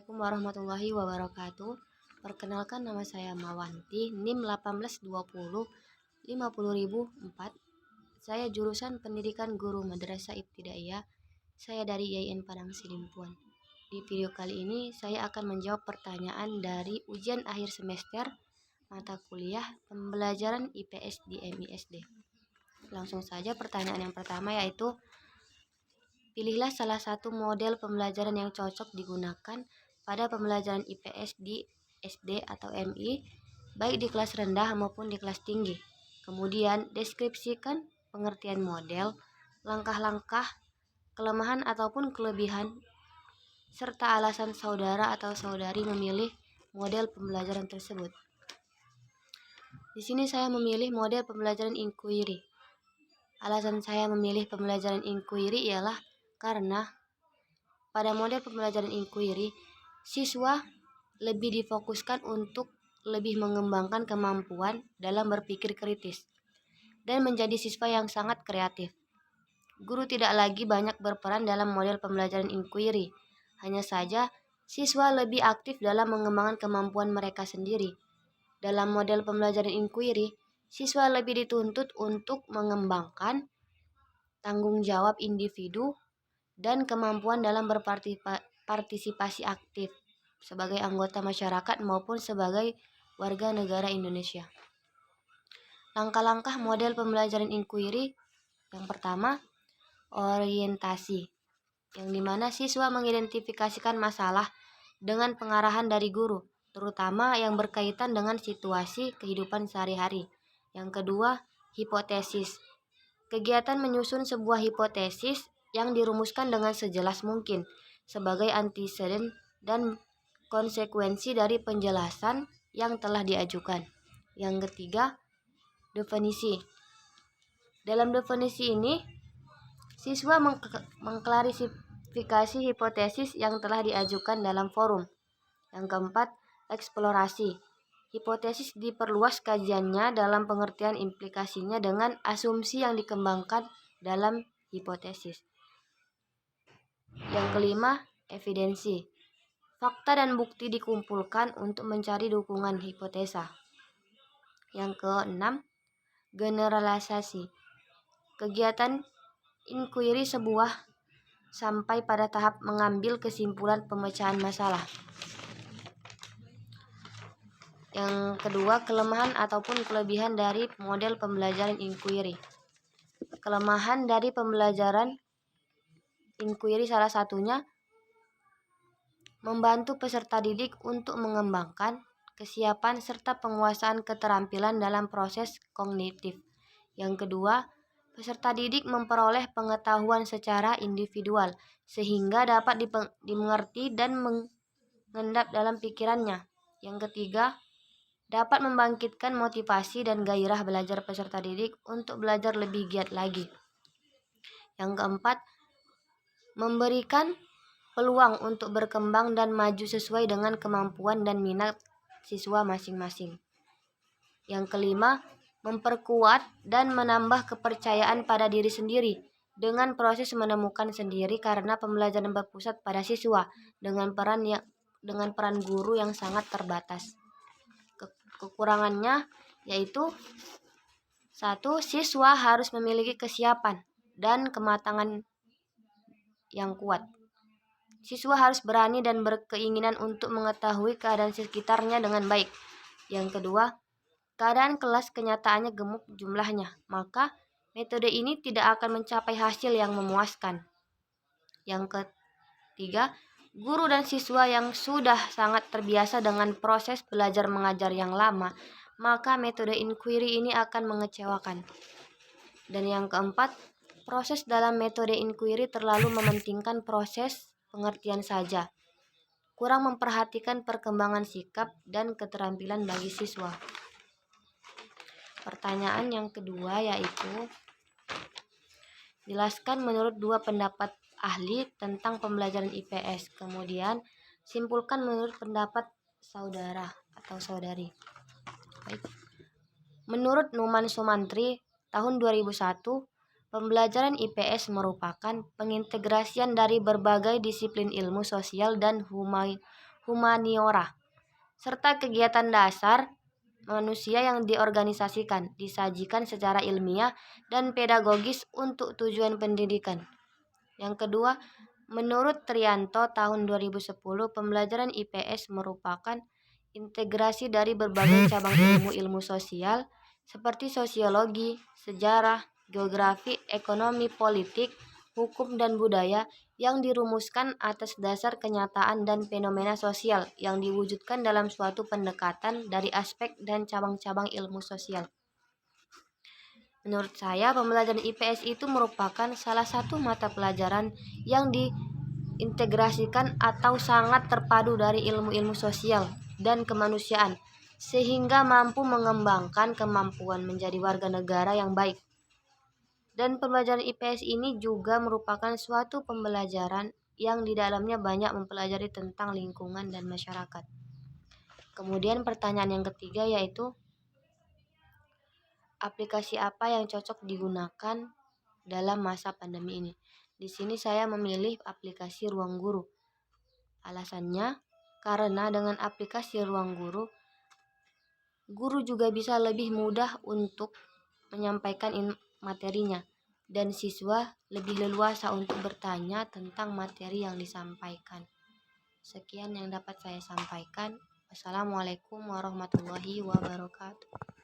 Assalamualaikum warahmatullahi wabarakatuh. Perkenalkan, nama saya Mawanti, NIM 1820 50004. Saya jurusan Pendidikan Guru Madrasah Ibtidaiyah. Saya dari IAIN Padang Sidimpuan. Di video kali ini saya akan menjawab pertanyaan dari ujian akhir semester mata kuliah pembelajaran IPS di MISD. Langsung saja pertanyaan yang pertama, yaitu pilihlah salah satu model pembelajaran yang cocok digunakan pada pembelajaran IPS di SD atau MI, baik di kelas rendah maupun di kelas tinggi. Kemudian, deskripsikan pengertian model, langkah-langkah, kelemahan ataupun kelebihan, serta alasan saudara atau saudari memilih model pembelajaran tersebut. Di sini saya memilih model pembelajaran inquiry. Alasan saya memilih pembelajaran inquiry ialah karena pada model pembelajaran inquiry, siswa lebih difokuskan untuk lebih mengembangkan kemampuan dalam berpikir kritis dan menjadi siswa yang sangat kreatif. Guru tidak lagi banyak berperan dalam model pembelajaran inquiry, hanya saja siswa lebih aktif dalam mengembangkan kemampuan mereka sendiri. Dalam model pembelajaran inquiry, siswa lebih dituntut untuk mengembangkan tanggung jawab individu dan kemampuan dalam berpartisipasi aktif sebagai anggota masyarakat maupun sebagai warga negara Indonesia. Langkah-langkah model pembelajaran inquiry: yang pertama, orientasi, yang dimana siswa mengidentifikasikan masalah dengan pengarahan dari guru, terutama yang berkaitan dengan situasi kehidupan sehari-hari. Yang kedua, hipotesis. Kegiatan menyusun sebuah hipotesis yang dirumuskan dengan sejelas mungkin sebagai anteseden dan konsekuensi dari penjelasan yang telah diajukan. Yang ketiga, definisi. Dalam definisi ini, siswa mengklarifikasi hipotesis yang telah diajukan dalam forum. Yang keempat, eksplorasi. Hipotesis diperluas kajiannya dalam pengertian implikasinya dengan asumsi yang dikembangkan dalam hipotesis. Yang kelima, evidensi. Fakta dan bukti dikumpulkan untuk mencari dukungan hipotesa. Yang keenam, generalisasi. Kegiatan inquiry sebuah sampai pada tahap mengambil kesimpulan pemecahan masalah. Yang kedua, kelemahan ataupun kelebihan dari model pembelajaran inquiry. Kelemahan dari pembelajaran inquiry salah satunya membantu peserta didik untuk mengembangkan kesiapan serta penguasaan keterampilan dalam proses kognitif. Yang kedua, peserta didik memperoleh pengetahuan secara individual sehingga dapat dimengerti dan mengendap dalam pikirannya. Yang ketiga, dapat membangkitkan motivasi dan gairah belajar peserta didik untuk belajar lebih giat lagi. Yang keempat, memberikan peluang untuk berkembang dan maju sesuai dengan kemampuan dan minat siswa masing-masing. Yang kelima, memperkuat dan menambah kepercayaan pada diri sendiri dengan proses menemukan sendiri karena pembelajaran berpusat pada siswa dengan peran guru yang sangat terbatas. Kekurangannya yaitu: 1. Siswa harus memiliki kesiapan dan kematangan yang kuat. Siswa harus berani dan berkeinginan untuk mengetahui keadaan sekitarnya dengan baik. Yang kedua, keadaan kelas kenyataannya gemuk jumlahnya, maka metode ini tidak akan mencapai hasil yang memuaskan. Yang ketiga, guru dan siswa yang sudah sangat terbiasa dengan proses belajar mengajar yang lama, maka metode inquiry ini akan mengecewakan. Dan yang keempat, proses dalam metode inquiry terlalu mementingkan proses pengertian saja, kurang memperhatikan perkembangan sikap dan keterampilan bagi siswa. Pertanyaan yang kedua yaitu, jelaskan menurut dua pendapat ahli tentang pembelajaran IPS, kemudian simpulkan menurut pendapat saudara atau saudari. Baik. Menurut Numan Sumantri tahun 2001, pembelajaran IPS merupakan pengintegrasian dari berbagai disiplin ilmu sosial dan humaniora, serta kegiatan dasar manusia yang diorganisasikan, disajikan secara ilmiah dan pedagogis untuk tujuan pendidikan. Yang kedua, menurut Trianto tahun 2010, pembelajaran IPS merupakan integrasi dari berbagai cabang ilmu-ilmu sosial seperti sosiologi, sejarah, geografi, ekonomi, politik, hukum, dan budaya yang dirumuskan atas dasar kenyataan dan fenomena sosial yang diwujudkan dalam suatu pendekatan dari aspek dan cabang-cabang ilmu sosial. Menurut saya, pembelajaran IPS itu merupakan salah satu mata pelajaran yang diintegrasikan atau sangat terpadu dari ilmu-ilmu sosial dan kemanusiaan, sehingga mampu mengembangkan kemampuan menjadi warga negara yang baik. Dan pembelajaran IPS ini juga merupakan suatu pembelajaran yang di dalamnya banyak mempelajari tentang lingkungan dan masyarakat. Kemudian pertanyaan yang ketiga yaitu, aplikasi apa yang cocok digunakan dalam masa pandemi ini? Di sini saya memilih aplikasi Ruang Guru. Alasannya, karena dengan aplikasi Ruang Guru, guru juga bisa lebih mudah untuk menyampaikan materinya, dan siswa lebih leluasa untuk bertanya tentang materi yang disampaikan. Sekian yang dapat saya sampaikan. Wassalamualaikum warahmatullahi wabarakatuh.